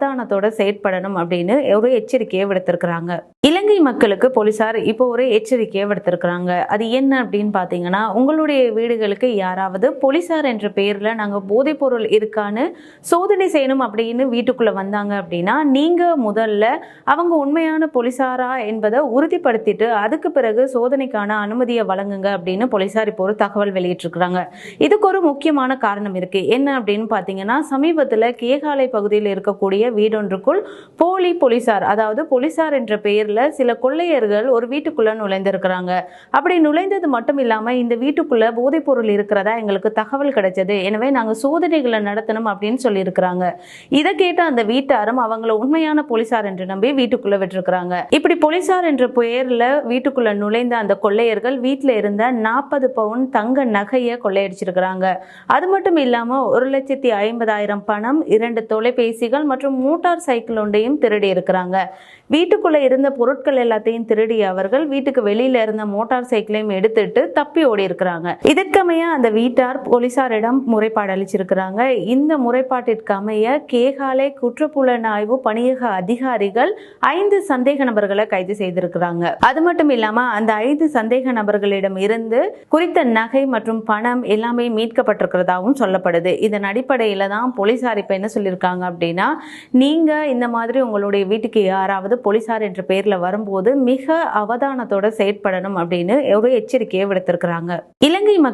அவதானத்தோட செயற்படணும் அப்படின்னு ஒரு எச்சரிக்கையை விடுத்திருக்கிறாங்க. இலங்கை மக்களுக்கு போலீசார் இப்போ ஒரு எச்சரிக்கையை விடுத்திருக்கிறாங்க. அது என்ன அப்படின்னு பாத்தீங்கன்னா, உங்களுடைய வீடுகளுக்கு யாராவது போலீசார் என்ற பெயர்ல நாங்க போதைப் பொருள் இருக்கான்னு சோதனை செய்யணும் அப்படின்னு வீட்டுக்குள்ள வந்தாங்க அப்படின்னா, நீங்க முதல்ல அவங்க உண்மையான போலீசாரா என்பதை உறுதிப்படுத்திட்டு அதுக்கு பிறகு சோதனைக்கான அனுமதியை வழங்குங்க அப்படின்னு போலீசார் இப்போ ஒரு தகவல் வெளியிட்டிருக்கிறாங்க. இதுக்கு ஒரு முக்கியமான காரணம் இருக்கு. என்ன அப்படின்னு பாத்தீங்கன்னா, சமீபத்துல கேகாலை பகுதியில் இருக்கக்கூடிய வீடொன்றுக்குள் போலி போலீசார், அதாவது போலீசார் என்ற பெயர்ல சில கொள்ளையர்கள் ஒரு வீட்டுக்குள்ள நுழைந்திருக்கிறாங்க. அப்படி நுழைந்தது மட்டும் இல்லாம இந்த வீட்டுக்குள்ள போதைப் பொருள் இருக்கிறதா எங்களுக்கு தகவல் கிடைச்சது, எனவே நாங்க சோதனைகளை நடத்தணும் அப்படின்னு சொல்லி இருக்கிறாங்க. இதை கேட்ட அந்த வீட்டாரும் அவங்கள உண்மையான போலீசார் என்று நம்பி வீட்டுக்குள்ள விட்டுருக்காங்க. இப்படி போலீசார் என்ற பெயர்ல வீட்டுக்குள்ள நுழைந்த அந்த கொள்ளையர்கள் வீட்டுல இருந்த 40 பவுன் தங்க நகையை கொள்ளையடிச்சிருக்கிறாங்க. அது மட்டும் இல்லாம 1,50,000 பணம், 2 தொலைபேசிகள் மற்றும் மோட்டார் சைக்கிள் ஒன்றையும் திருடி இருக்கிறாங்க. வீட்டுக்குள்ள இருந்த பொருட்கள் எல்லாத்தையும் திருடிய அவர்கள் வீட்டுக்கு வெளியில இருந்த மோட்டார் சைக்கிளையும் எடுத்துட்டு தப்பி ஓடி இருக்கிறாங்க. இதற்கமைய அந்த வீட்டார் போலீசாரிடம் முறைப்பாடு அளிச்சிருக்கிறாங்க. இந்த முறைப்பாட்டிற்கு அமைய கேகாலை குற்றப்புலனாய்வு பணியக அதிகாரிகள் 5 சந்தேக நபர்களை கைது செய்திருக்கிறாங்க. அது மட்டும் இல்லாம அந்த 5 சந்தேக நபர்களிடம் இருந்து குறித்த நகை மற்றும் பணம் எல்லாமே மீட்கப்பட்டிருக்கிறதாகவும் சொல்லப்படுது. இதன் அடிப்படையில தான் போலீசார் இப்ப என்ன சொல்லியிருக்காங்க அப்படின்னா, நீங்க இந்த மாதிரி உங்களுடைய வீட்டுக்கு யாராவது போலீசார் என்ற பெயர்ல வரும்போது மிக அவதானத்தோட செயற்படணும் அப்படின்னு ஒரு எச்சரிக்கையை விடுத்திருக்கிறாங்க. இலங்கை மக்கள்